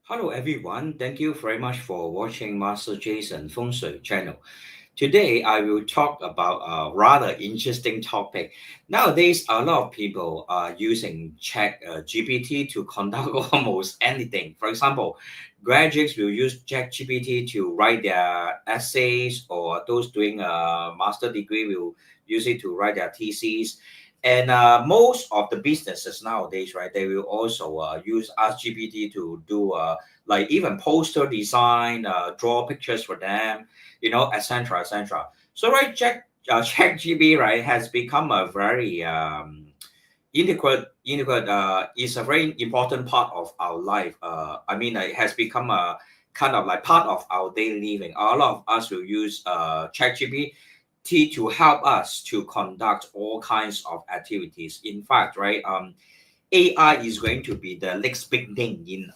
Hello everyone, thank you very much for watching Master Jason Feng Shui channel. Today I will talk about a rather interesting topic. Nowadays, a lot of people are using Chat GPT to conduct almost anything. For example, graduates will use Chat GPT to write their essays, or those doing a master degree will use it to write their theses. And most of the businesses nowadays, right, they will also use Ask GPT to do like even poster design, draw pictures for them, etc., etc. So right, ChatGPT, right, has become a very integrate is a very important part of our life. I mean, it has become a kind of like part of our daily living. A lot of us will use ChatGPT to help us to conduct all kinds of activities. In fact, right, AI is going to be the next big thing in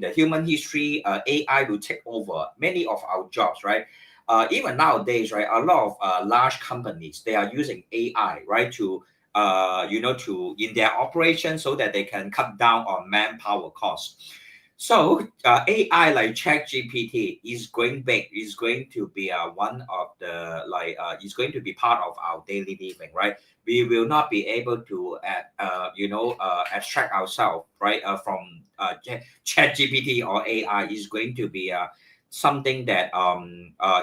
the human history. AI will take over many of our jobs, right? Even nowadays, right, a lot of large companies they are using AI, right, to to in their operation so that they can cut down on manpower costs. So AI like ChatGPT is going big. Is going to be one of the is going to be part of our daily living, right? We will not be able to abstract ourselves right from ChatGPT or AI is going to be something that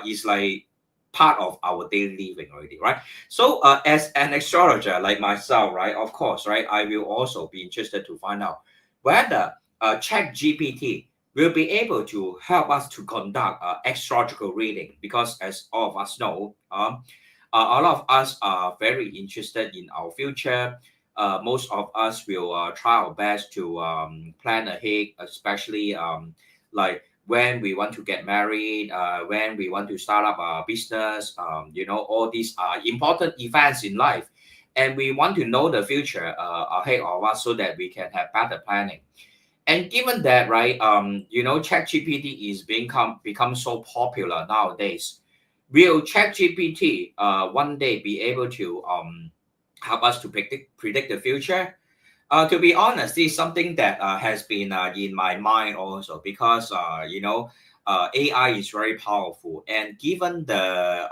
is like part of our daily living already, right? So as an astrologer like myself, right, of course, right, I will also be interested to find out whether ChatGPT will be able to help us to conduct astrological reading because as all of us know, a lot of us are very interested in our future. Most of us will try our best to plan ahead, especially like when we want to get married, when we want to start up a business. All these are important events in life, and we want to know the future ahead of us so that we can have better planning. And given that, right, ChatGPT is become so popular nowadays. Will ChatGPT one day be able to help us to predict the future? To be honest, this is something that has been in my mind also because AI is very powerful, and given the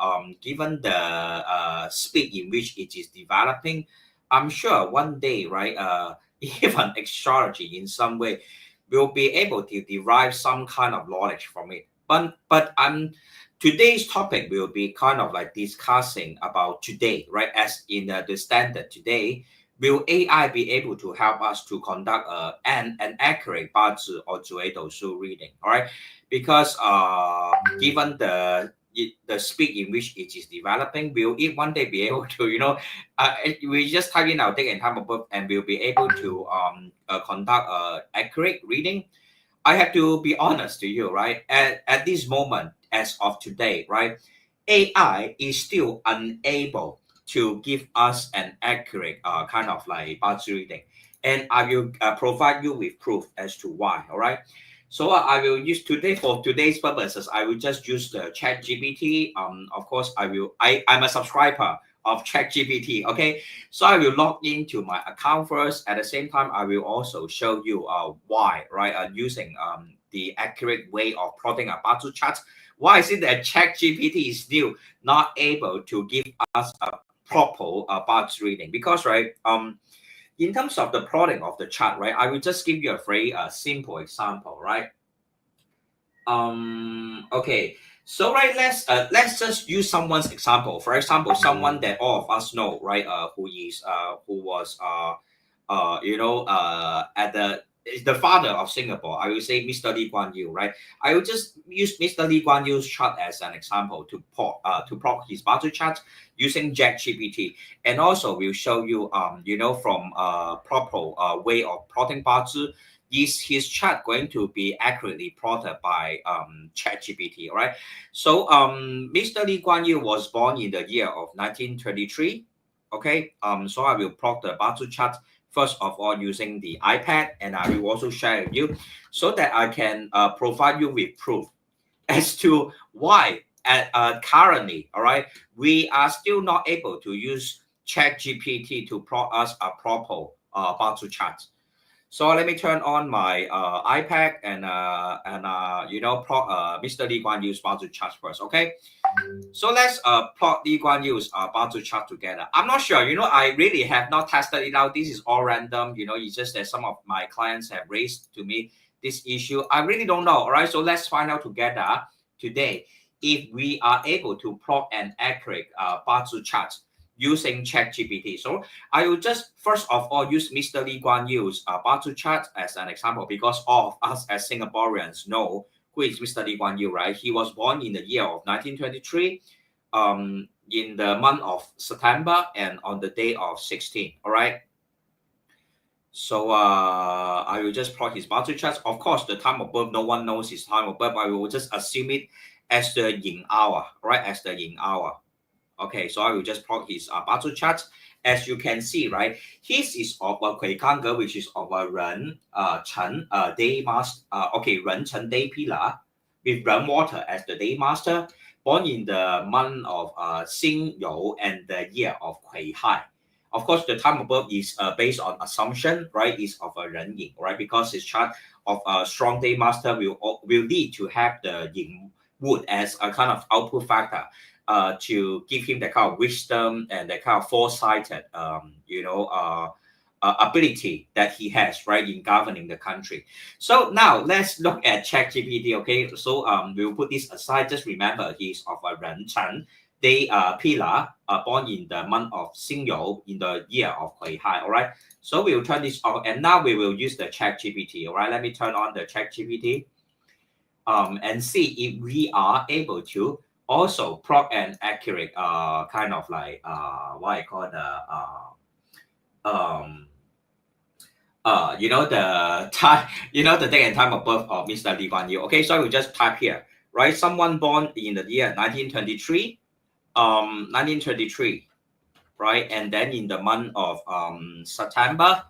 speed in which it is developing, I'm sure one day, right, even astrology in some way will be able to derive some kind of knowledge from it. But today's topic will be kind of like discussing about today, right? As in the standard today, will AI be able to help us to conduct an accurate Bazi or Zuedo Su reading? All right, because given the speed in which it is developing, will it one day be able to we just type in our date and time of birth and we'll be able to conduct accurate reading? I have to be honest to you, right? At this moment, as of today, right, AI is still unable to give us an accurate kind of like budget reading, and I will provide you with proof as to why. All right. So I will use today for today's purposes. I will just use the Chat GPT. Of course, I'm a subscriber of Chat GPT. Okay, so I will log into my account first. At the same time, I will also show you why, right? Using the accurate way of plotting a budget chart. Why is it that ChatGPT is still not able to give us a proper budget reading? Because right, in terms of the plotting of the chart, right, I will just give you a very simple example, right? Okay, so right, let's just use someone's example. For example, someone that all of us know, right? Who was at the father of Singapore. I will say Mr. Lee Kuan Yew, right? I will just use Mr. Lee Kuan Yew's chart as an example to plot his budget chart using ChatGPT, and also will show you from proper way of plotting budget. Is his chart going to be accurately plotted by ChatGPT? All right. So Mr. Lee Kuan Yew was born in the year of 1923. Okay. So I will plot the budget chart first of all using the iPad, and I will also share with you so that I can provide you with proof as to why currently, all right, we are still not able to use ChatGPT to plot us a proper budget chart. So let me turn on my iPad and plot Mr. Lee Kuan Yew's Bazi chart first. Okay. So let's plot Lee Kuan Yew's Bazi chart together. I'm not sure. I really have not tested it out. This is all random. It's just that some of my clients have raised to me this issue. I really don't know. All right. So let's find out together today if we are able to plot an accurate Bazi chart using ChatGPT. So I will just first of all use Mr. Lee Kuan Yew's Bazi chart as an example, because all of us as Singaporeans know who is Mr. Lee Kuan Yew, right? He was born in the year of 1923, in the month of September and on the day of 16. All right. So I will just plot his Bazi chart. Of course, the time of birth, no one knows his time of birth. I will just assume it as the yin hour, right? As the yin hour. Okay, so I will just plot his Bazi chart. As you can see, right, his is of a Kui Kange, which is of a Ren Chen day master. Ren Chen day pillar with Ren water as the day master, born in the month of Xing You and the year of Kui Hai. Of course, the time of birth is based on assumption, right? Is of a Ren Yin, right? Because his chart of a strong day master will lead to have the Yin wood as a kind of output factor. To give him the kind of wisdom and the kind of foresighted, ability that he has, right, in governing the country. So now let's look at ChatGPT. Okay, so we'll put this aside. Just remember, he's of a Ren Chen day pillar, born in the month of Xing You in the year of Kui Hai. All right. So we'll turn this off, and now we will use the ChatGPT. All right. Let me turn on the ChatGPT, and see if we are able to also plot an accurate kind of like what I call the time, the day and time of birth of Mr. Lee Kuan Yew. Okay, so I will just type here, right? Someone born in the year 1923, 1923, right? And then in the month of September,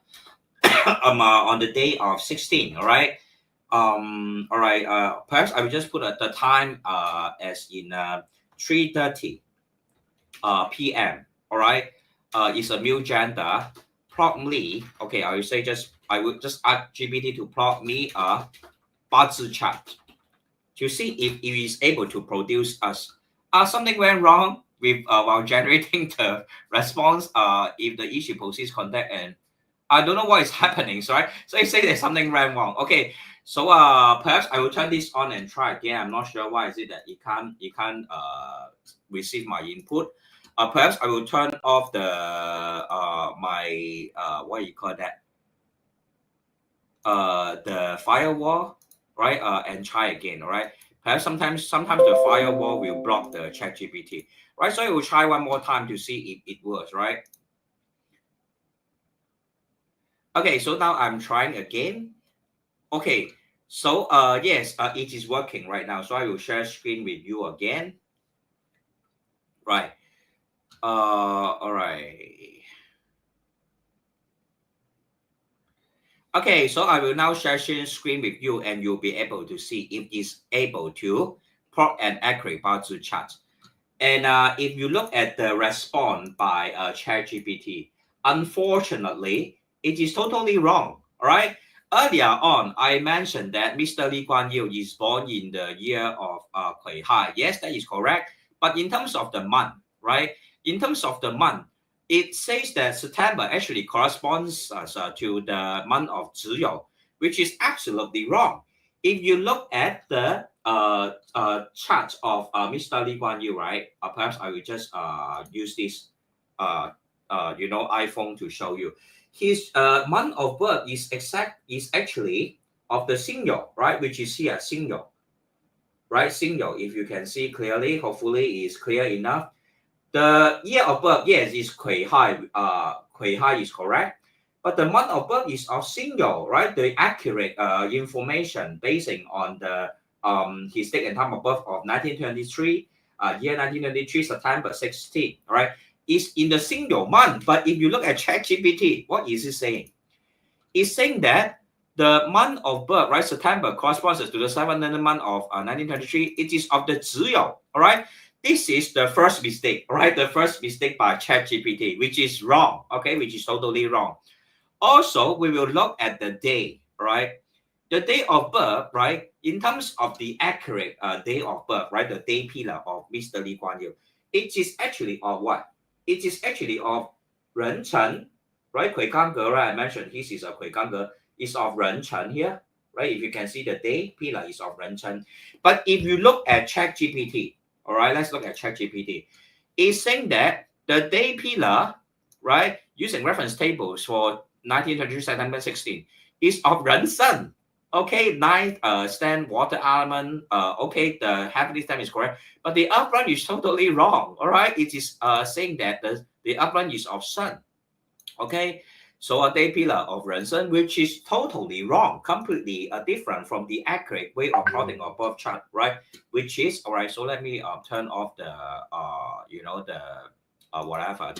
on the day of 16, all right? All right, perhaps I will just put the time as in 3:30 p.m. All right, it's a male gender. Plot me. Okay, I would just ask GPT to plot me a Bazi chart to see if it is able to produce us. Something went wrong with while generating the response. If the issue poses contact, and I don't know what is happening. So it says there's something went wrong. Okay, so perhaps I will turn this on and try again. I'm not sure why is it that it can't receive my input. Perhaps I will turn off the my what you call that, the firewall, right? And try again. All right. Perhaps sometimes the firewall will block the ChatGPT, right? So I will try one more time to see if it works, right? Okay, so now I'm trying again. Okay, so yes, it is working right now. So I will share screen with you again. Right. All right. Okay, so I will now share screen with you, and you'll be able to see if it's able to plot an accurate Bazi chart. And if you look at the response by ChatGPT, unfortunately, it is totally wrong. All right. Earlier on, I mentioned that Mr. Lee Kuan Yew is born in the year of Kui Hai. Yes, that is correct. But in terms of the month, right? In terms of the month, it says that September actually corresponds to the month of Zhiyu, which is absolutely wrong. If you look at the chart of Mr. Lee Kuan Yew, right? Perhaps I will just use this iPhone to show you. His month of birth is actually of the Xing You, right? Which is here, Xing You, right? Xing You. If you can see clearly, hopefully it's clear enough. The year of birth, yes, is Kui Hai. Kui Hai is correct. But the month of birth is of Xing You, right? The accurate information basing on the his date and time of birth of 1923, year 1923, September 16, right? Is in the Xing You month. But if you look at ChatGPT, what is it saying? It's saying that the month of birth, right, September, corresponds to the 7th month of 1923. It is of the Zhiyu, all right? This is the first mistake, right? The first mistake by ChatGPT, which is wrong, okay? Which is totally wrong. Also, we will look at the day, right? The day of birth, right? In terms of the accurate day of birth, right? The day pillar of Mr. Lee Kuan Yew, it is actually of what? It is actually of Ren Chen, right? Kui Gang Ge, right? I mentioned his is a Kui Gang Ge, is of Ren Chen here, right? If you can see the day pillar is of Ren Chen. But if you look at ChatGPT, all right, let's look at ChatGPT. It's saying that the day pillar, right, using reference tables for 1922 September 16, is of Ren Shen. Okay, ninth stand water element. Okay, the heavenly stem is correct, but the upline is totally wrong. All right, it is saying that the upline is of sun. Okay, so a day pillar of Ren Shen, which is totally wrong, completely different from the accurate way of plotting of birth chart, right? Which is all right. So let me turn off the the whatever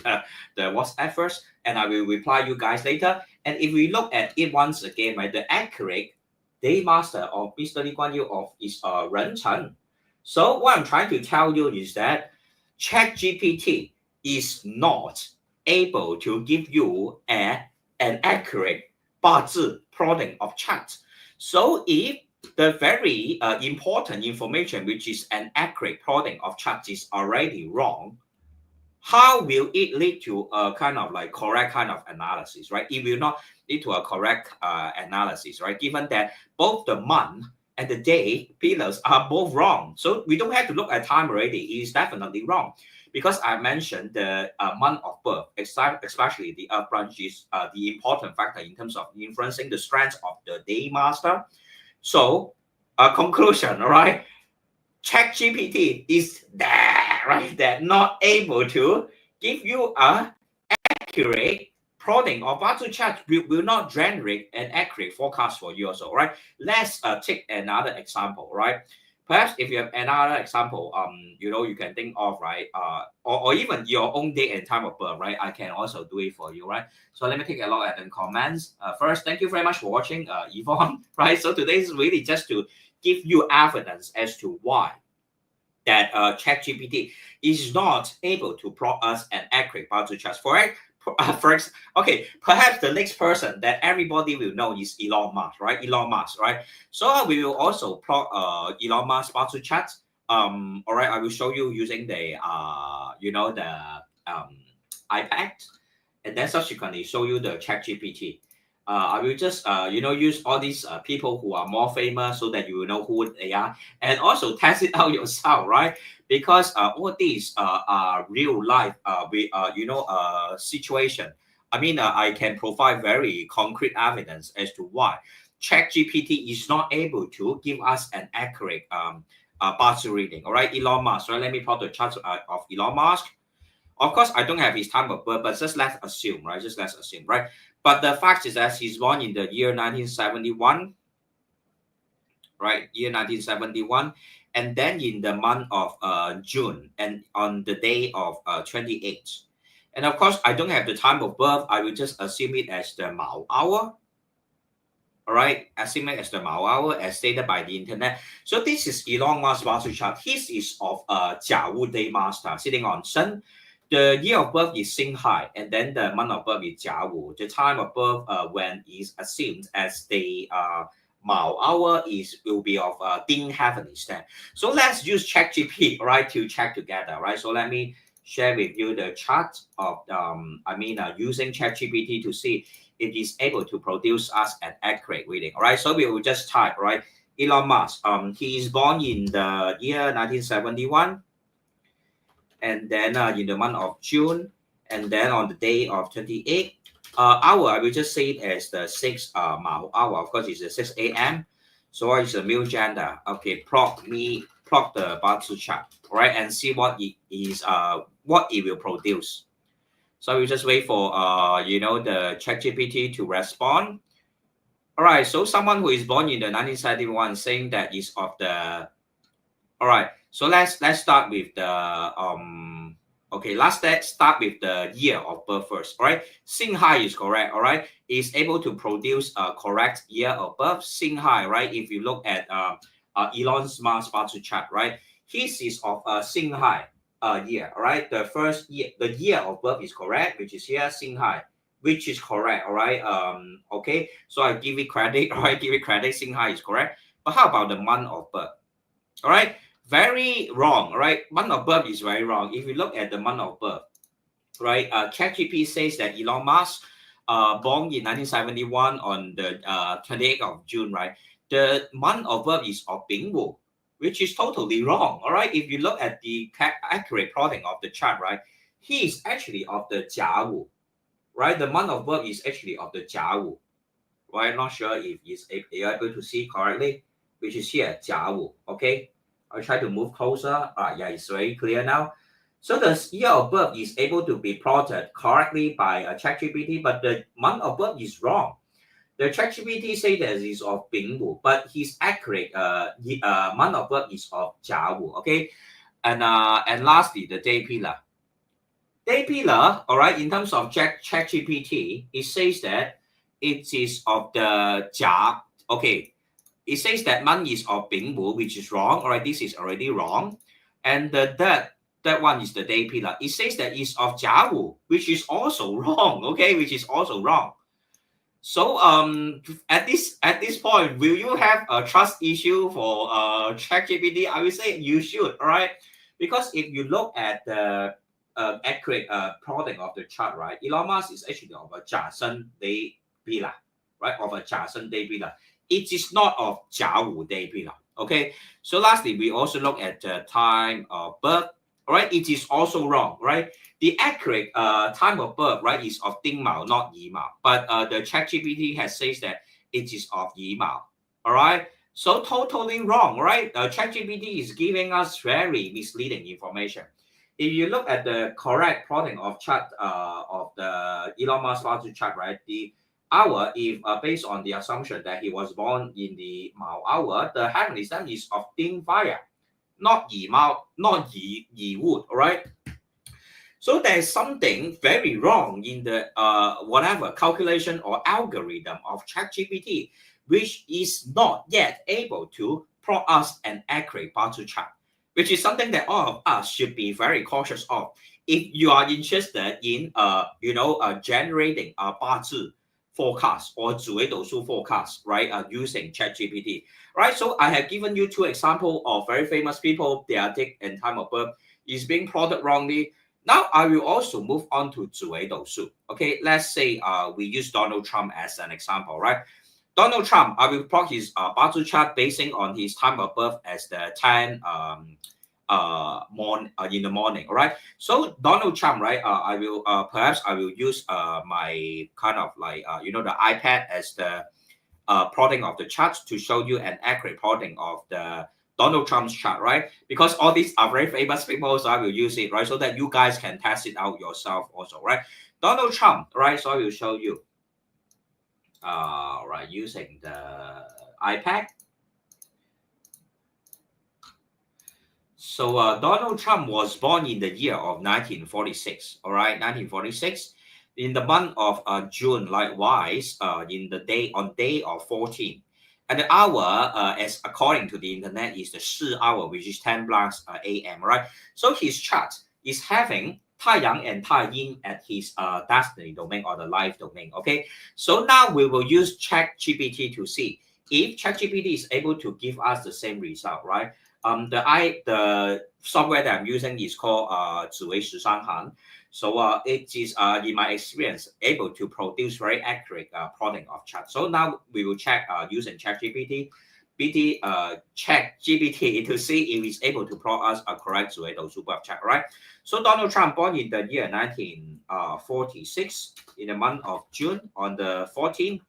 the WhatsApp first, and I will reply you guys later. And if we look at it once again, right, the accurate day master of Mr. Lee Kuan Yew of is Ren Chen. So what I'm trying to tell you is that ChatGPT is not able to give you an accurate 八字 plotting of chart. So if the very important information, which is an accurate plotting of chart, is already wrong, how will it lead to a kind of like correct kind of analysis, right? It will not lead to a correct analysis, right? Given that both the month and the day pillars are both wrong. So we don't have to look at time already. It is definitely wrong. Because I mentioned the month of birth, especially the branch is the important factor in terms of influencing the strength of the day master. So, conclusion, all right? ChatGPT is there, right? There, not able to give you a accurate plotting of Bazi chart will not generate an accurate forecast for you also, right? Let's take another example, right? Perhaps if you have another example, you can think of, right? Or even your own date and time of birth, right? I can also do it for you, right? So let me take a look at the comments. First, thank you very much for watching, Yvonne, right? So today is really just to give you evidence as to why that ChatGPT is not able to plot us an accurate Bazi chart. Okay, perhaps the next person that everybody will know is Elon Musk, right? Elon Musk, right? So we will also plot Elon Musk Bazi chart. All right, I will show you using the iPad, and then subsequently show you the ChatGPT. I will just use all these people who are more famous so that you will know who they are, and also test it out yourself, right? Because all these are real life situation. I mean, I can provide very concrete evidence as to why ChatGPT is not able to give us an accurate Bazi reading. All right, Elon Musk. Right, let me plot the chart of Elon Musk. Of course, I don't have his time of birth, but just let's assume, right? Just let's assume, right? But the fact is that he's born in the year 1971, right? Year 1971, and then in the month of June, and on the day of 28th. And of course, I don't have the time of birth. I will just assume it as the Mao hour. All right, assume it as the Mao hour as stated by the internet. So this is Elon Musk's Bazi chart. His is of Jiawu day master sitting on Sun. The year of birth is Xinghai, and then the month of birth is Jiawu. The time of birth when is assumed as the Mao hour will be of Ding heavenly stand. So let's use ChatGPT, right, to check together, right? So let me share with you the chart of using ChatGPT to see if it's able to produce us an accurate reading. All right, so we will just type, right, Elon Musk. He is born in the year 1971. And then in the month of June, and then on the day of 28 hour, I will just say it as the 6 Mao hour. Of course, it's the 6 a.m. So it's a male gender. Okay, plot the Bazi chart, right, and see what it is, what it will produce. So we just wait for the ChatGPT to respond. All right, so someone who is born in the 1971 saying that is of the. All right, so let's start with the let's start with the year of birth first. All right, Xinghai is correct. All right, is able to produce a correct year of birth. Xinghai, right? If you look at Elon Musk's Bazi chart, right, his is of Xinghai year. All right, the year of birth is correct, which is here Xinghai which is correct, all right? Okay, so I give it credit, all right? Give it credit, Singhai is correct. But how about the month of birth? All right, very wrong, all right? Month of birth is very wrong. If you look at the month of birth, right? ChatGPT says that Elon Musk, born in 1971 on the 28th of June, right? The month of birth is of Bing Wu, which is totally wrong. All right, if you look at the accurate plotting of the chart, right, he is actually of the Jia Wu, right? The month of birth is actually of the Jia Wu. Right? Not sure if you're able to see correctly, which is here Jia Wu. Okay, I'll try to move closer. Yeah, it's very clear now. So the year of birth is able to be plotted correctly by ChatGPT, but the month of birth is wrong. The ChatGPT say that is of Bing Wu, but his accurate month of birth is of Jia Wu. Okay, and lastly the day pillar. Day pillar, all right, in terms of ChatGPT, it says that it is of the Jia. Okay, it says that month is of Bing Wu, which is wrong. All right, this is already wrong. And that one is the day pillar. It says that it's of Jia Wu, which is also wrong. Okay, which is also wrong. So at this point, will you have a trust issue for ChatGPT? I will say you should, all right, because if you look at the accurate plotting of the chart, right, Elon Musk is actually of a Jiasen day pillar, right, of a Jiasen day pillar. It is not of Jia Wu day pillar. Okay. So lastly, we also look at the time of birth. All right, it is also wrong, right? The accurate time of birth, right, is of Ding Mao, not Yi Mao. But the ChatGPT has says that it is of Yi Mao. All right, so totally wrong, right? ChatGPT is giving us very misleading information. If you look at the correct plotting of chart of the Elon Musk Bazi chart, right, the hour, if based on the assumption that he was born in the Mao hour, the heavenly sign is of Ding fire, not Yi Mao, not Yi wood, all right? So there's something very wrong in the whatever calculation or algorithm of ChatGPT, which is not yet able to plot us an accurate bar chart, which is something that all of us should be very cautious of. If you are interested in generating a bar forecast or 紫微斗数 forecast, right, using ChatGPT, right? So I have given you two examples of very famous people. Their date and time of birth is being plotted wrongly. Now I will also move on to 紫微斗数. Okay, let's say we use Donald Trump as an example, right? Donald Trump, I will plot his Bazi chart basing on his time of birth as the 10 in the morning. All right. So Donald Trump, right? I will perhaps I will use my kind of like the iPad as the plotting of the charts to show you an accurate plotting of the Donald Trump's chart, right? Because all these are very famous people, so I will use it, right? So that you guys can test it out yourself also, right? Donald Trump, right? So I will show you, right, using the iPad. So Donald Trump was born in the year of 1946, all right, 1946. In the month of June, likewise, in the day of 14. And the hour, as according to the internet, is the Shi hour, which is 10 plus a.m., right? So his chart is having 太阳 and 太阴 at his destiny domain or the life domain, okay? So now we will use ChatGPT to see if ChatGPT is able to give us the same result, right? The software that I'm using is called 紫微十三行. So it is, in my experience, able to produce very accurate plotting of charts. So now we will check using ChatGPT, ChatGPT to see if it's able to plot us a correct 紫微斗数 birth chart, right? So Donald Trump born in the year 1946 in the month of June on the 14th,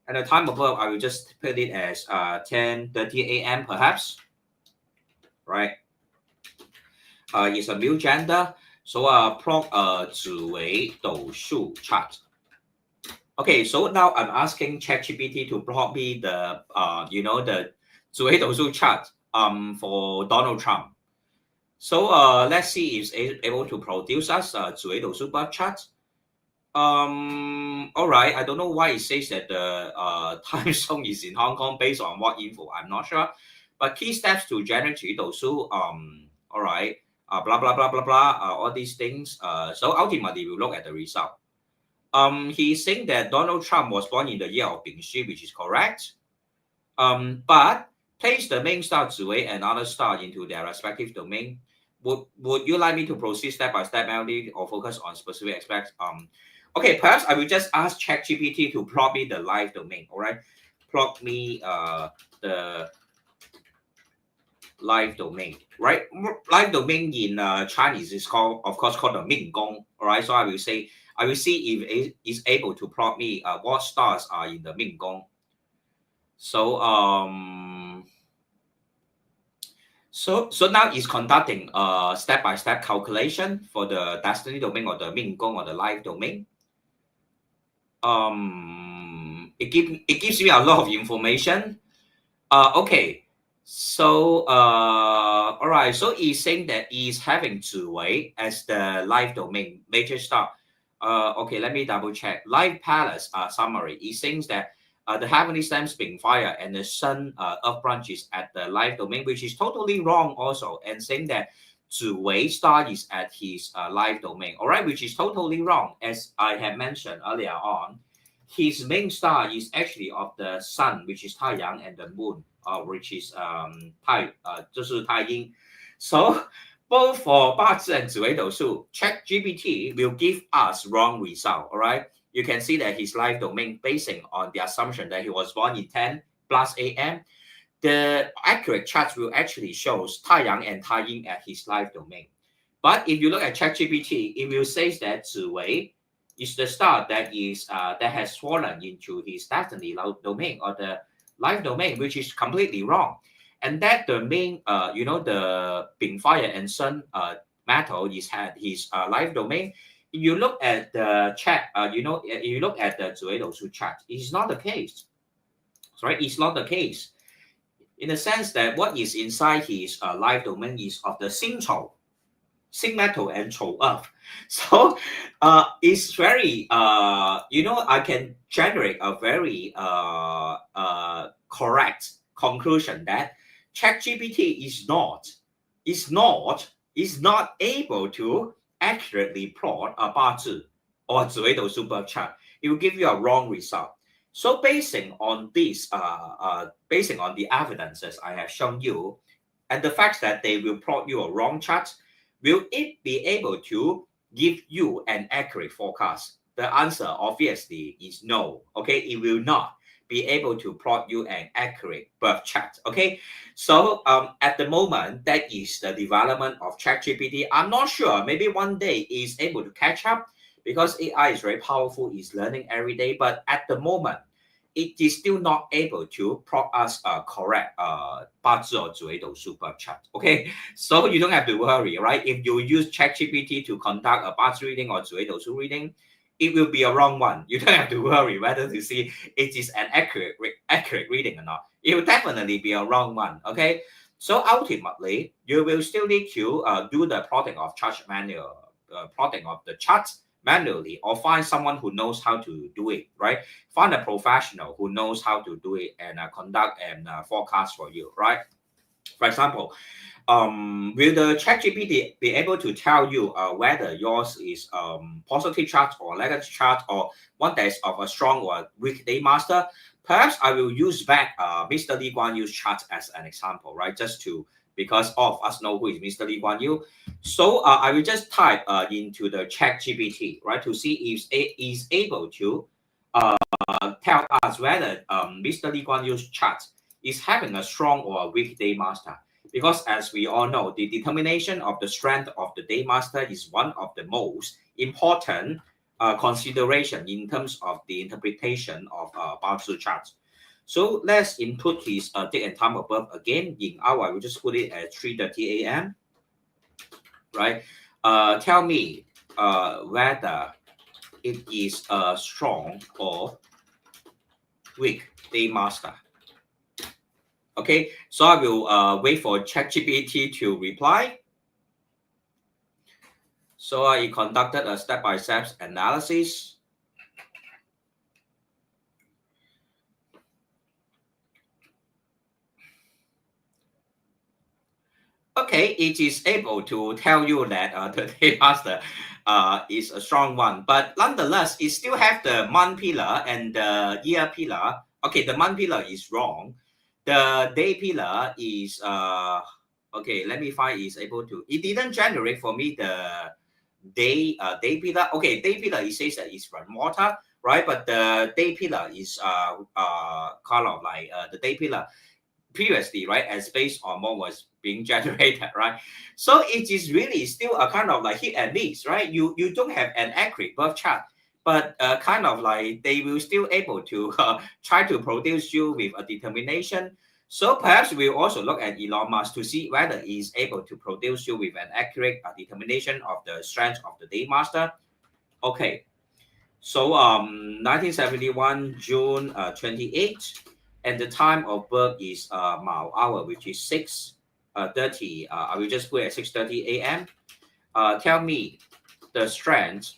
and the time of birth I will just put it as 10:30 a.m. perhaps, right? It's a male gender. So plot a 紫微斗数 chart. Okay, so now I'm asking ChatGPT to plot me the the 紫微斗数 chart for Donald Trump. So let's see if it's able to produce us a 紫微斗数 birth chart. All right, I don't know why it says that the time zone is in Hong Kong based on what info, I'm not sure. But key steps to generate 紫微斗数, all right. Blah blah blah blah blah, all these things. So ultimately, we'll look at the result. He's saying that Donald Trump was born in the year of Bing Shi, which is correct. But place the main star Ziwei and other star into their respective domain. Would you like me to proceed step by step, Melody, or focus on specific aspects? Okay, perhaps I will just ask ChatGPT to plot me the live domain. All right, plot me the live domain. Right, live domain in Chinese is called, of course, called the Ming Gong. All right, so I will see if it is able to plot me what stars are in the Ming Gong. So So now it's conducting a step-by-step calculation for the destiny domain or the Ming Gong or the life domain. It gives me a lot of information. Okay. So all right. So it's saying that it's having Ziwei as the life domain major star. Okay, let me double check. Life Palace summary. It saying that the heavenly stamps being fire and the sun of branches at the life domain, which is totally wrong also, and saying that Ziwei star is at his life domain. All right, which is totally wrong, as I have mentioned earlier on. His main star is actually of the sun, which is 太阳, and the moon, which is 就是太阴. So both for 八字 and 紫微斗数, ChatGPT will give us wrong result. All right, you can see that his life domain basing on the assumption that he was born in 10 plus a.m. The accurate charts will actually shows 太阳 and 太阴 at his life domain. But if you look at ChatGPT, it will say that 紫微 is the star that has fallen into his destiny domain or the life domain, which is completely wrong. And that the main, the Bing Fire and Sun metal is had his life domain. If you look at the chat, if you look at the 紫微斗数 chart, it's not the case. Right? It's not the case. In the sense that what is inside his life domain is of the 星丑, Sing metal and Chou earth. So it's very I can generate a very correct conclusion that ChatGPT is not able to accurately plot a 八字 or 紫微斗数 birth chart. It will give you a wrong result. So basing on this, basing on the evidences I have shown you, and the fact that they will plot you a wrong chart, will it be able to give you an accurate forecast? The answer obviously is no. Okay, it will not be able to plot you an accurate birth chart. Okay, so at the moment, that is the development of ChatGPT. I'm not sure. Maybe one day is able to catch up because AI is very powerful. It's learning every day. But at the moment, it is still not able to plot us correct 八字 or 紫微斗数 birth chart. Okay, so you don't have to worry, right? If you use ChatGPT to conduct a 八字 reading or 紫微斗数 reading, it will be a wrong one. You don't have to worry whether to see it is an accurate reading or not. It will definitely be a wrong one. Okay, so ultimately you will still need to do the plotting of chart plotting of the charts manually, or find someone who knows how to do it, right? Find a professional who knows how to do it and conduct and forecast for you, right? For example, will the ChatGPT be able to tell you whether yours is positive chart or negative chart, or one that is of a strong or weak day master? Perhaps I will use back Mr. Lee Kuan Yew's chart as an example, right? Just to, because all of us know who is Mr. Lee Kuan Yew. So I will just type into the ChatGPT, right, to see if it is able to tell us whether Mr. Lee Kuan Yew's chart is having a strong or a weak day master. Because as we all know, the determination of the strength of the day master is one of the most important consideration in terms of the interpretation of Bazi charts. So let's input his date and time of birth again. In hour, I will just put it at 3:30 a.m. Right? Tell me whether it is a strong or weak day master. Okay, so I will wait for ChatGPT to reply. So I conducted a step-by-step analysis. okay, it is able to tell you that the day master is a strong one, but nonetheless, it still have the month pillar and the year pillar. Okay, the month pillar is wrong. The day pillar is okay. Let me find is able to. It didn't generate for me the day pillar. Okay, day pillar it says that it's run water, right? But the day pillar is kind of like the day pillar previously, right, as based on what was being generated, right? So it is really still a kind of like hit and miss, right? You don't have an accurate birth chart, but kind of like they will still able to try to produce you with a determination. So perhaps we'll also look at Elon Musk to see whether he's able to produce you with an accurate determination of the strength of the day master. Okay, so 1971 June 28th, and the time of birth is Mao hour, which is 6:30. I will just put it at 6:30 a.m. Tell me the strength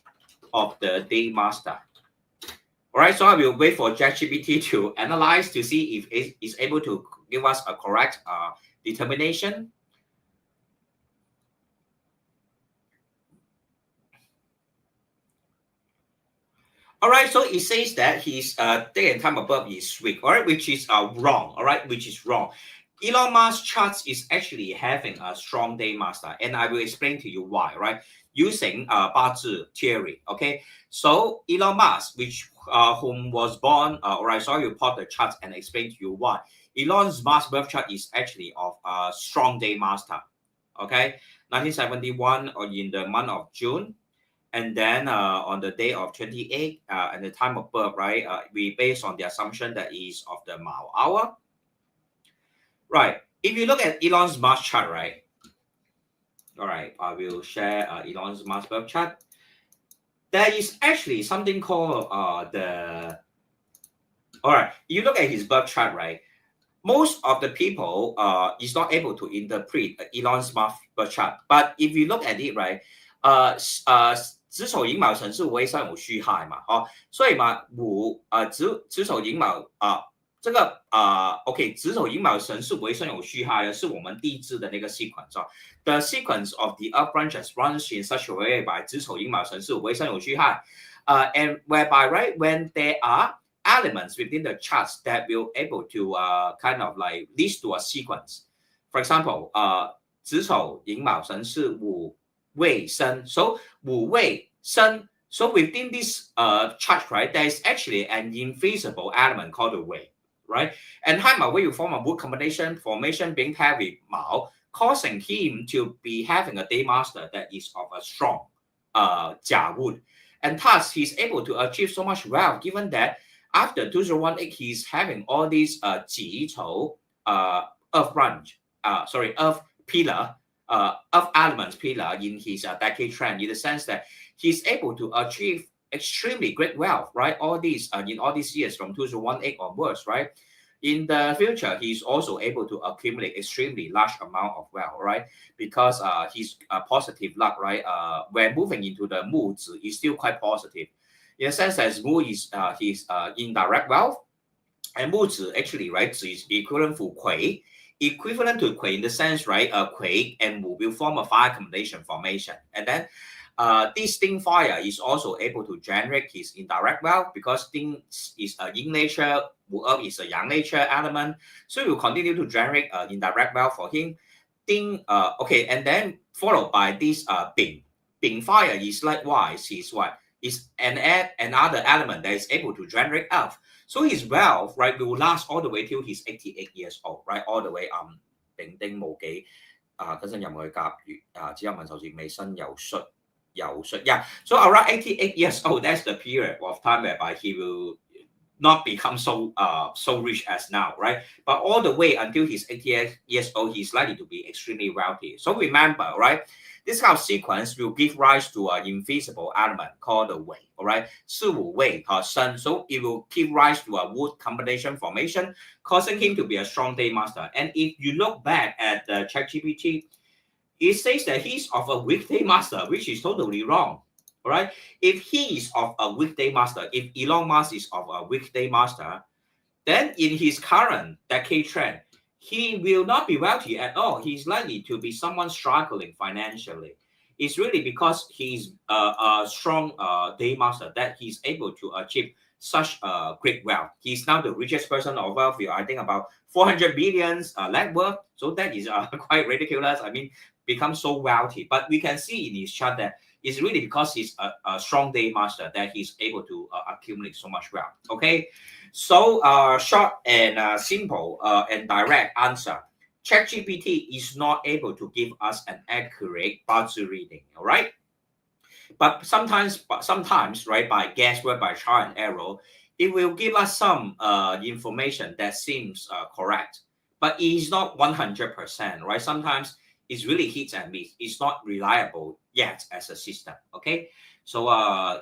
of the day master. All right, so I will wait for ChatGPT to analyze to see if it is able to give us a correct determination. All right, so it says that his day and time above is weak, all right, which is wrong, all right, which is wrong. Elon Musk charts is actually having a strong day master, and I will explain to you why, right? Using Bazi theory, okay? So Elon Musk, which whom was born, all right, so I will plot the charts and explain to you why. Elon Musk's birth chart is actually of a strong day master, okay? 1971 or in the month of June. And then on the day of 28 and the time of birth, right, we based on the assumption that is of the Mao hour. Right. If you look at Elon's Musk chart, right? All right, I will share Elon's Musk birth chart. There is actually something called the. All right, you look at his birth chart, right? Most of the people is not able to interpret Elon's Musk birth chart. But if you look at it, right, 子丑寅卯辰巳午未申酉戌亥嘛，所以嘛子丑寅卯这个OK 子丑寅卯辰巳午未申酉戌亥呢，是我们地支的那个 sequence The sequence of the earth branches runs in such a way by 子丑寅卯辰巳午未申酉戌亥，and whereby right when there are elements within the charts that will able to kind of like lead to a sequence. For example, 子丑寅卯辰巳午未申. So 午未申. So within this chart, right, there is actually an invisible element called the Wei, right? And Hai Mao Wei will form a wood combination formation being paired with Mao, causing him to be having a day master that is of a strong Jia wood. And thus he's able to achieve so much wealth given that after 2018 he's having all these Ji Chou earth branch, earth pillar, of elements pillar in his decade trend, in the sense that he's able to achieve extremely great wealth, right? All these in all these years from 2018 onwards, right? In the future, he's also able to accumulate extremely large amount of wealth, right? Because his positive luck, right? When moving into the Mu Zi is still quite positive, in a sense that Mu is his indirect wealth, and Mu Zi actually, right, Zi is equivalent to Kui. Equivalent to Kui in the sense, right? Kui and Mu will form a fire combination formation. And then this Ding fire is also able to generate his indirect wealth because Ding is a yin nature, Wu is a yang nature element. So it will continue to generate indirect wealth for him. Ding, okay, and then followed by this Bing. Bing fire is likewise is what? Is another element that is able to generate wealth. So his wealth, right, will last all the way till he's 88 years old, right? All the way丙丁戊己庚申壬戌甲乙子丑寅丑未申酉戌. Yeah, so around 88 years old, that's the period of time whereby he will not become so rich as now, right? But all the way until he's 88 years old, he's likely to be extremely wealthy. So remember, right? This kind of sequence will give rise to an invisible element called the Wei, all right? 是午未申, so it will give rise to a wood combination formation, causing him to be a strong day master. And if you look back at the ChatGPT, it says that he's of a weekday master, which is totally wrong. All right. If he is of a weekday master, if Elon Musk is of a weekday master, then in his current decade trend, he will not be wealthy at all. He's likely to be someone struggling financially. It's really because he's a strong day master that he's able to achieve such great wealth. He's now the richest person of wealth. I think about 400 billions net worth. So that is quite ridiculous. I mean, become so wealthy. But we can see in his chart that it's really because he's a strong day master that he's able to accumulate so much wealth. Okay, so short and simple and direct answer. ChatGPT is not able to give us an accurate Bazi reading. All right, but sometimes, right, by guesswork, by trial and error, it will give us some information that seems correct, but it is not 100%, right? Sometimes it's really hits and miss. It's not reliable yet as a system. Okay, so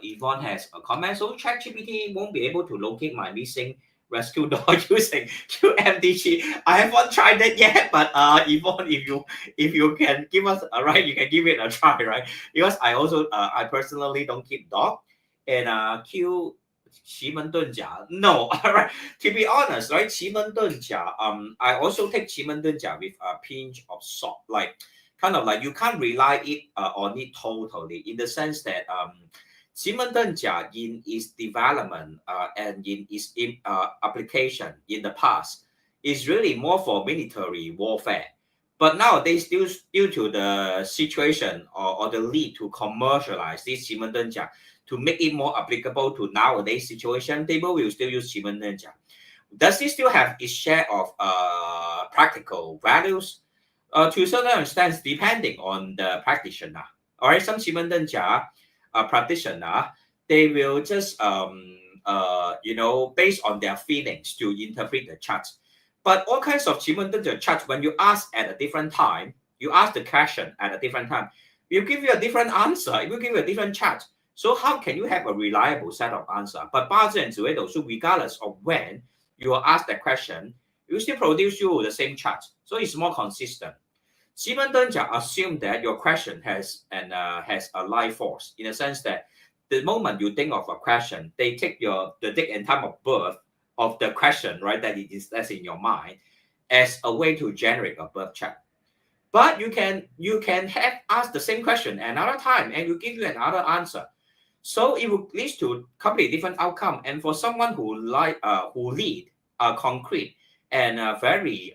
Yvonne has a comment. So ChatGPT won't be able to locate my missing rescue dog using QMDG. I haven't tried that yet, but Yvonne, if you can give us a right, you can give it a try, right? Because I also I personally don't keep dog and Q 奇门遁甲 no all right, to be honest, right, 奇门遁甲 I also take 奇门遁甲 with a pinch of salt, like kind of like you can't rely it on it totally, in the sense that 奇门遁甲 in its development and in its application in the past is really more for military warfare. But nowadays, due to the situation or the need to commercialize this 奇门遁甲 to make it more applicable to nowadays situation, people will still use 奇门遁甲. Does it still have its share of practical values? To a certain extent, depending on the practitioner. All right, some 奇门遁甲practitioner, they will just based on their feelings to interpret the charts. But all kinds of 奇门遁甲 charts, when you ask at a different time, you ask the question at a different time, it will give you a different answer. It will give you a different chart. So how can you have a reliable set of answer? But Bazi and 紫微斗数, regardless of when you are asked that question, it will still produce you the same chart. So it's more consistent. 奇门遁甲 assume that your question has a life force, in a sense that the moment you think of a question, they take the date and time of birth of the question, right, that's in your mind, as a way to generate a birth chart. But you can have asked the same question another time and you give you another answer. So it will lead to completely different outcome. And for someone who lead concrete and very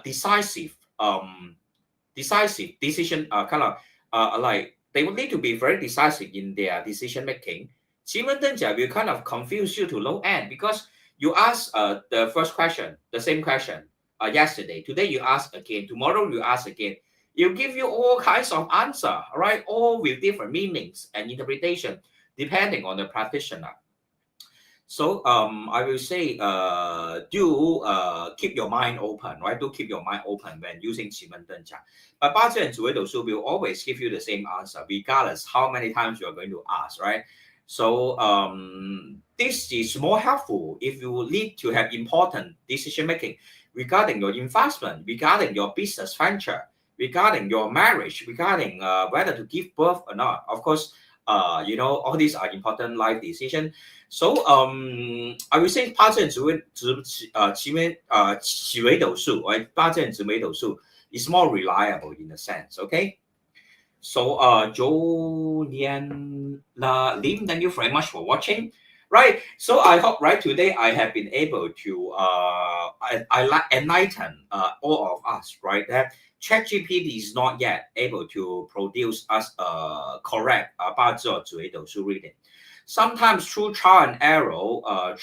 decisive decision like they will need to be very decisive in their decision making. 奇门遁甲 will kind of confuse you to no end, because you ask the first question, the same question yesterday, today you ask again, tomorrow you ask again. It'll give you all kinds of answer, right? All with different meanings and interpretation depending on the practitioner. So I will say do keep your mind open, right? Do keep your mind open when using 奇门遁甲. But Bazi and 紫微斗数 will always give you the same answer, regardless how many times you are going to ask, right? So this is more helpful if you need to have important decision making regarding your investment, regarding your business venture, regarding your marriage, regarding whether to give birth or not. Of course, all these are important life decisions. So I will say 八字紫微斗数, right? 八字紫微斗数 is more reliable in a sense. Okay. So Julian Lim, thank you very much for watching. Right. So I hope right today I have been able to enlighten all of us, right, that ChatGPT is not yet able to produce us a correct 八字or 紫微斗数 reading. Sometimes through trial and error,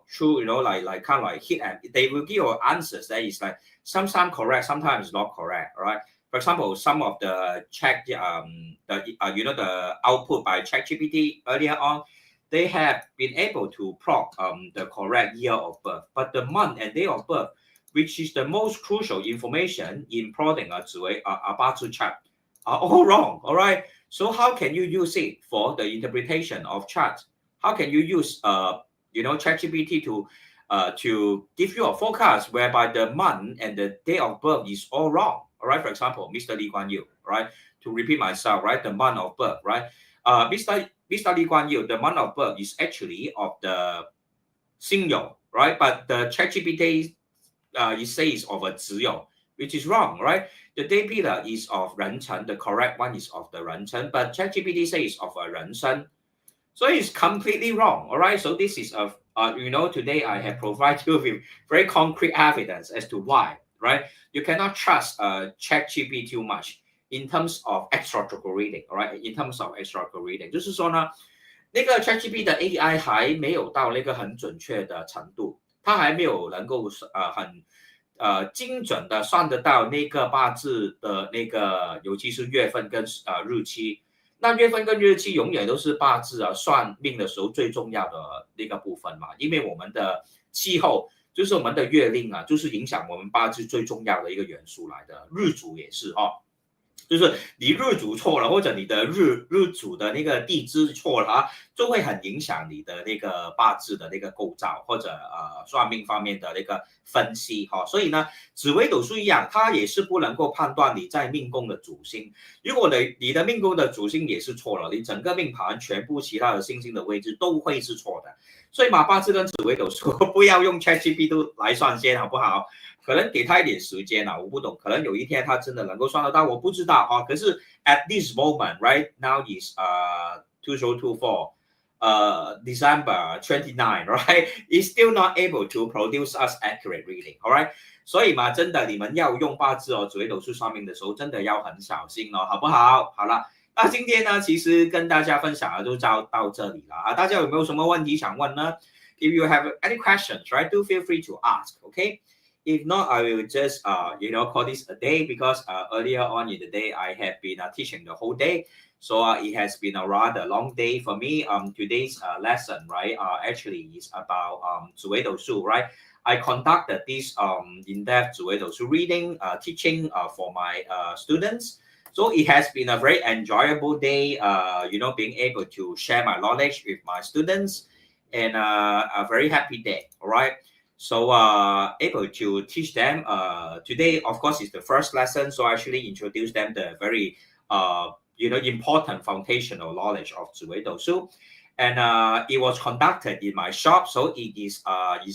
through like kind of like hit and they will give you answers that is like sometimes correct, sometimes not correct, right? For example, some of the the output by ChatGPT earlier on, they have been able to plot the correct year of birth, but the month and day of birth, which is the most crucial information in plotting a 八字 chart, are all wrong. All right. So how can you use it for the interpretation of charts? How can you use ChatGPT to give you a forecast whereby the month and the day of birth is all wrong? All right. For example, Mr. Lee Kuan Yew, right? To repeat myself, right? The month of birth, right? Mr. Lee Kuan Yew, the month of birth is actually of the 辛酉, right? But the ChatGPT it says of a 只有, which is wrong, right? The data is of 人称, the correct one is of the 人称, but ChatGPT says of a 人称. So it's completely wrong, all right? So this is a, today I have provided you with very concrete evidence as to why, right? You cannot trust ChatGPT too much in terms of extracurricular reading, all right? In terms of extracurricular reading, 就是说呢，那个 ChatGPT 的 AI 还没有到那个很准确的程度，它还没有能够很精准的算得到那个八字的那个，尤其是月份跟日期。那月份跟日期永远都是八字算命的时候最重要的那个部分嘛，因为我们的气候就是我们的月令就是影响我们八字最重要的一个元素来的，日主也是就是你日主错了，或者你的日主的那个地支错了就会很影响你的那个八字的那个构造，或者算命方面的那个分析所以呢，紫微斗数一样，它也是不能够判断你在命宫的主星。如果你的命宫的主星也是错了，你整个命盘全部其他的星星的位置都会是错的。所以八字跟紫微斗数不要用 ChatGPT 来算先，好不好？可能给他一点时间我不懂，可能有一天他真的能够算得到，我不知道可是 at this moment, right now is 2024, December 29, right? Is still not able to produce us accurate reading, all right? 所以嘛，真的你们要用八字紫微斗数算命的时候，真的要很小心好不好？好了。那今天呢，其实跟大家分享就到这里了大家有没有什么问题想问呢？ If you have any questions, right, do feel free to ask, okay? If not, I will just call this a day because earlier on in the day I have been teaching the whole day, so it has been a rather long day for me. Today's lesson, right, actually is about 紫微斗数, right? I conducted this in-depth 紫微斗数 reading teaching for my students. So it has been a very enjoyable day, being able to share my knowledge with my students, and a very happy day, all right? So able to teach them today, of course, is the first lesson. So I actually introduce them the very important foundational knowledge of 紫微斗数, and it was conducted in my shop. So it is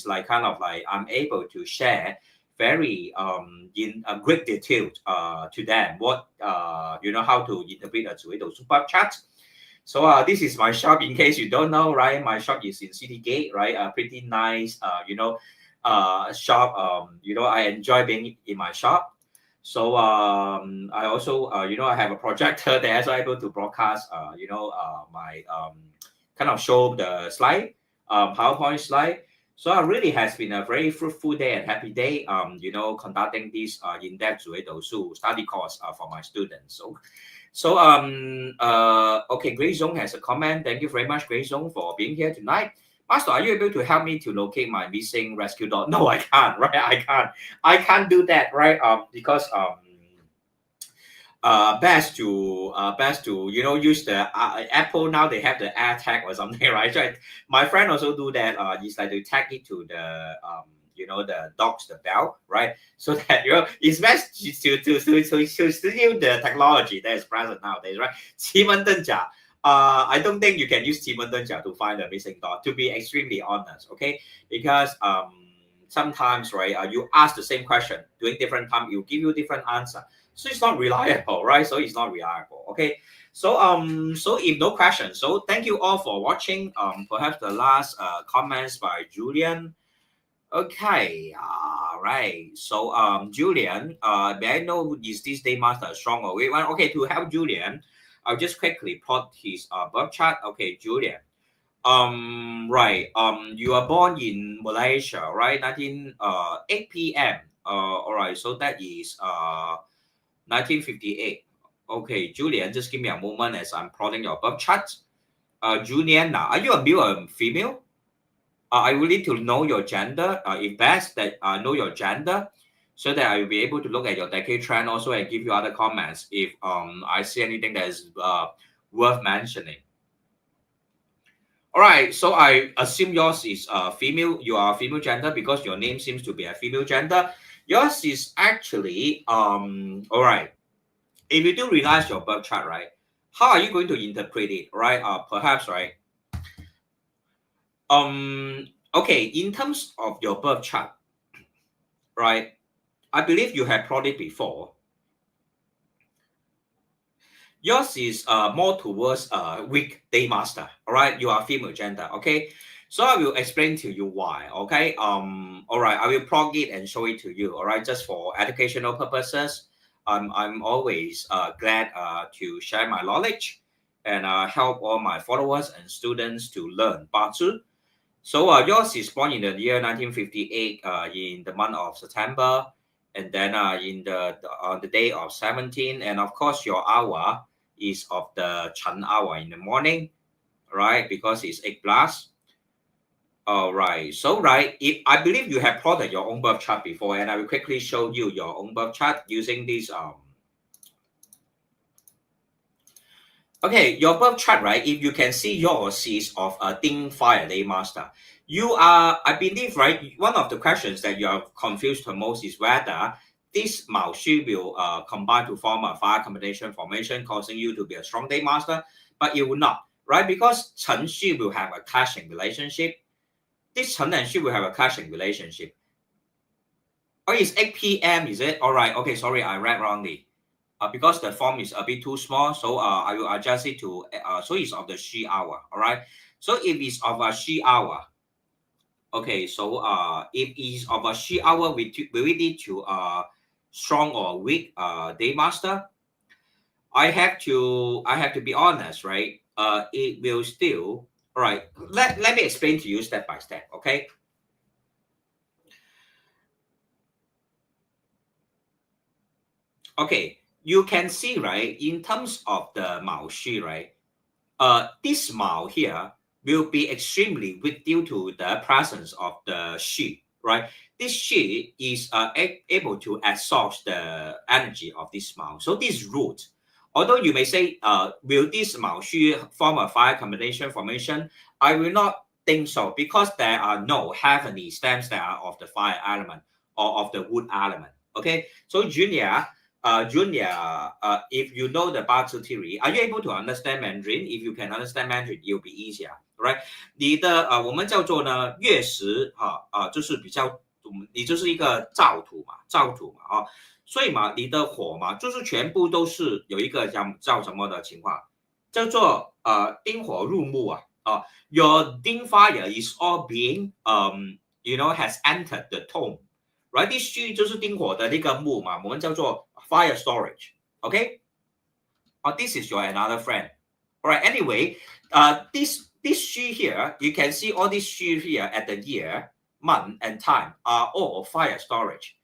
like kind of like I'm able to share very in a great detail to them what how to interpret a 紫微斗数 chart. So this is my shop. In case you don't know, right? My shop is in City Gate, right? A pretty nice, shop. I enjoy being in my shop. So I also, I have a projector there, so I'm able to broadcast, my kind of show the slide, PowerPoint slide. So it really has been a very fruitful day and happy day, conducting this in-depth 紫微斗数 study course for my students. So okay, Grace Zong has a comment. Thank you very much, Grace Zong, for being here tonight. Master, are you able to help me to locate my missing rescue dog? No, I can't, right? I can't do that, right? Because best to use the Apple. Now they have the AirTag or something, right? So my friend also do that. It's like to tag it to the the dogs, the bell, right? So that it's best to steal the technology that is present nowadays, right? 奇门遁甲. I don't think you can use 奇门遁甲 to find a missing dog, to be extremely honest, okay? Because sometimes, right, you ask the same question during different time, it will give you a different answer. So it's not reliable, right? So it's not reliable, okay? So if no questions, so thank you all for watching. Perhaps the last comments by Julian. Okay, right. So Julian, may I know, is this day master strong or weak one? Okay, to help Julian, I'll just quickly plot his birth chart. Okay, Julian. Right. You are born in Malaysia, right? 8 p.m. All right. So that is 1958. Okay, Julian, just give me a moment as I'm plotting your birth chart. Julian, are you a male or female? I will need to know your gender. If best that know your gender, so that I will be able to look at your decade trend also and give you other comments if I see anything that is worth mentioning. All right, so I assume yours is female. You are female gender because your name seems to be a female gender. Yours is actually all right. If you do realize your birth chart, right, how are you going to interpret it, right? Perhaps, right. Okay, in terms of your birth chart, right? I believe you have plotted before. Yours is more towards weekday master. All right, you are female gender. Okay, so I will explain to you why. Okay, all right, I will plug it and show it to you. All right, just for educational purposes. I'm always glad to share my knowledge and help all my followers and students to learn Bazi. So yours is born in the year 1958 in the month of September, and then in the day of 17, and of course your hour is of the Chen hour in the morning, right? Because it's 8 plus. All right. So right, if I believe you have plotted your own birth chart before, and I will quickly show you your own birth chart using this Okay, your birth chart, right? If you can see yours is of a Ding Fire Day Master. You are, I believe, right? One of the questions that you are confused the most is whether this Mao Shi will combine to form a fire combination formation, causing you to be a strong day master, but it will not, right? Because Chen Shi will have a clashing relationship. This Chen and Shi will have a clashing relationship. Oh, it's 8 p.m., is it? All right. Okay, sorry, I read wrongly. Because the form is a bit too small, so I will adjust it to so it's of the she hour. All right. So if it's of a she hour, okay. So if it's of a she hour, we need to strong or weak day master. I have to be honest, right? It will still. All right. Let me explain to you step by step. Okay. Okay. You can see, right, in terms of the Mao Shi, right? This Mao here will be extremely weak due to the presence of the Shi, right? This Shi is able to absorb the energy of this Mao. So this root, although you may say, will this Mao Shi form a fire combination formation? I will not think so because there are no heavenly stems that are of the fire element or of the wood element. Okay, so Junior, if you know the Bazi theory, are you able to understand Mandarin? If you can understand Mandarin, it'll be easier, right? 你的我们叫做呢月食就是比较，你就是一个燥土嘛所以嘛，你的火嘛，就是全部都是有一个叫什么的情况，叫做丁火入木your ding fire is all being has entered the tomb。right？ 第虚就是丁火的那个木嘛，我们叫做 fire storage。OK， this is your another friend. Alright. Anyway, this she here, you can see all these she here at the year, month, and time are all fire storage.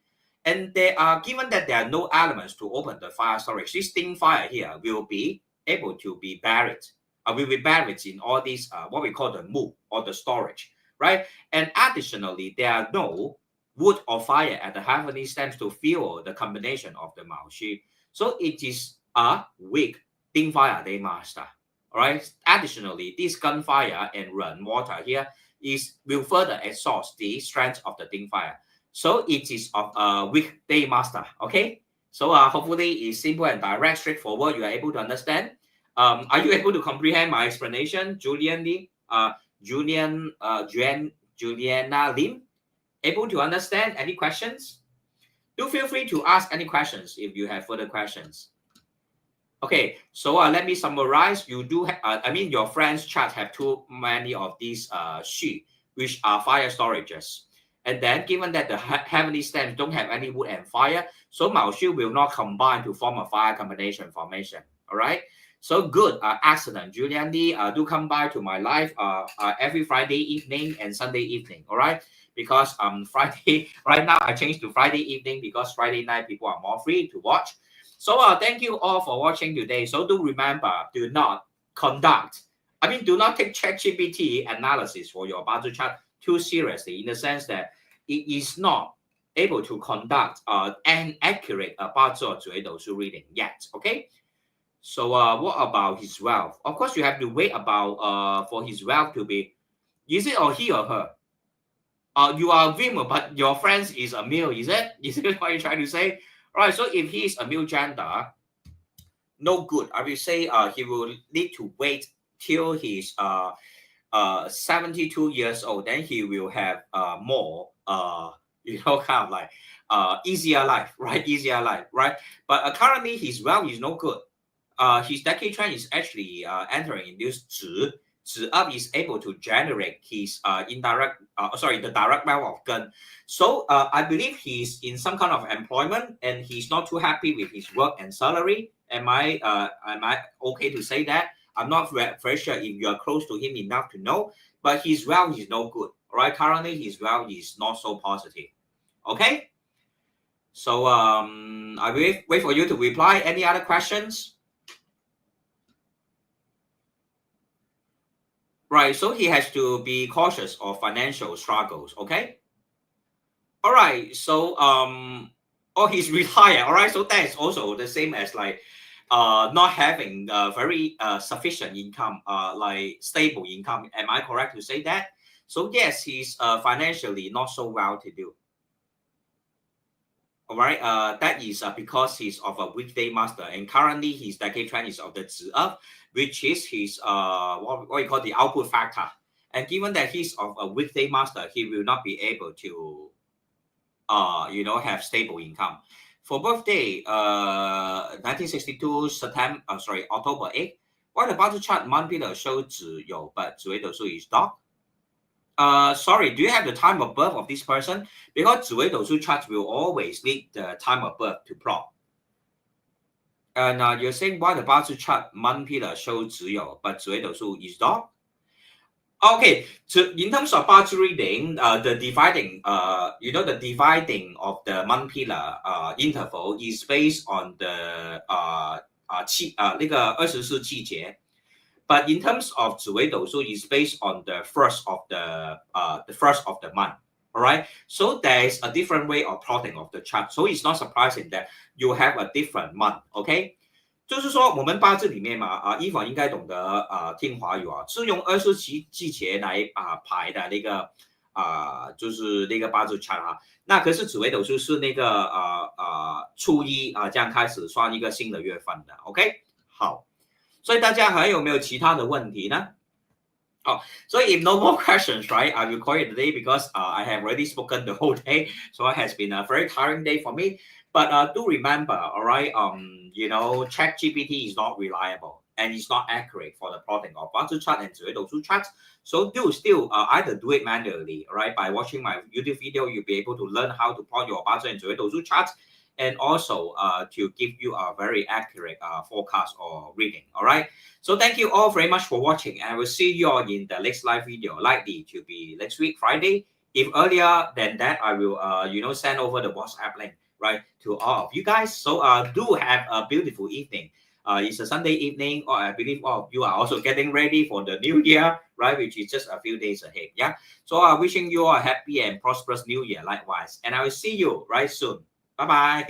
And they are given that there are no elements to open the fire storage. This thing fire here will be able to be buried. Will be buried in all these what we call the mood or the storage, right? And additionally, there are no wood or fire at the heavenly stems to fuel the combination of the Mao Shi. So it is a weak Ding Fire Day Master. All right. Additionally, this gunfire and run water here will further exhaust the strength of the Ding Fire. So it is of a weak day master. Okay. So hopefully it's simple and direct, straightforward. You are able to understand. Are you able to comprehend my explanation, Julian Lee? Juliana Lim? Able to understand? Any questions? Do feel free to ask any questions if you have further questions. Okay, so let me summarize. You do, your friend's chat have too many of these sheet, which are fire storages. And then given that the heavenly stems don't have any wood and fire, so Mao Shi will not combine to form a fire combination formation. All right. So good, excellent. Julian Lee, do come by to my live every Friday evening and Sunday evening. All right. Because Friday, right now I changed to Friday evening because Friday night people are more free to watch. So thank you all for watching today. So do remember, do not take ChatGPT analysis for your Bazi chart too seriously in the sense that it is not able to conduct an accurate Bazi or Zuidosu reading yet. Okay. So what about his wealth? Of course, you have to wait about for his wealth to be, is it or he or her? You are a female, but your friend is a male, is it? Is it what you're trying to say? All right, so if he is a male gender, no good. I will say he will need to wait till his 72 years old, then he will have more kind of like easier life, right? Easier life, right? But currently his wealth is no good. His decade trend is actually entering in this 子 up is able to generate his the direct wealth of gun. So I believe he's in some kind of employment and he's not too happy with his work and salary. Am I okay to say that? I'm not very sure if you are close to him enough to know, but his wealth is no good. All right, currently his wealth is not so positive. Okay. So I will wait for you to reply. Any other questions? Right, so he has to be cautious of financial struggles. Okay. All right. So oh, he's retired. All right. So that is also the same as like not having very sufficient income, like stable income. Am I correct to say that? So yes, he's financially not so well to do. All right, that is because he's of a weekday master, and currently his decade trend is of the 子 which is his what you call the output factor. And given that he's of a weekday master, he will not be able to have stable income. For birthday, 1962 September, October 8. What about the chart monthly show 只有 but 只为的数 is dog? Sorry, do you have the time of birth of this person? Because 紫微斗数 chart will always need the time of birth to plot. And you're saying why the 八字 chart monthly show 只有 but 紫微斗数 is dog? Okay, so in terms of 八字 reading, the dividing, the dividing of the monthly interval is based on the 那个24季节. But in terms of 紫微斗数, is based on the first of the month. All right. So there is a different way of plotting of the chart. So it's not surprising that you have a different month. Okay. 就是说我们八字里面嘛，伊凡应该懂得听华语啊，是用27季节来排的那个就是那个八字 chart 啊。那可是紫微斗数是那个初一这样开始算一个新的月份的。OK， 好。所以大家还有没有其他的问题呢？So if no more questions, right, I will call it a day because I have already spoken the whole day. So it has been a very tiring day for me. But do remember, all right, ChatGPT is not reliable and it's not accurate for the plotting of Bazi chart and 紫微斗数 charts. So do still either do it manually, all right, by watching my YouTube video, you'll be able to learn how to plot your Bazi and 紫微斗数 charts. And also to give you a very accurate forecast or reading. All right. So thank you all very much for watching. And I will see you all in the next live video, likely to be next week, Friday. If earlier than that, I will, send over the WhatsApp link, right, to all of you guys. So do have a beautiful evening. It's a Sunday evening, or I believe all of you are also getting ready for the new year, right, which is just a few days ahead. Yeah. So wishing you all a happy and prosperous new year likewise. And I will see you right soon. Bye-bye.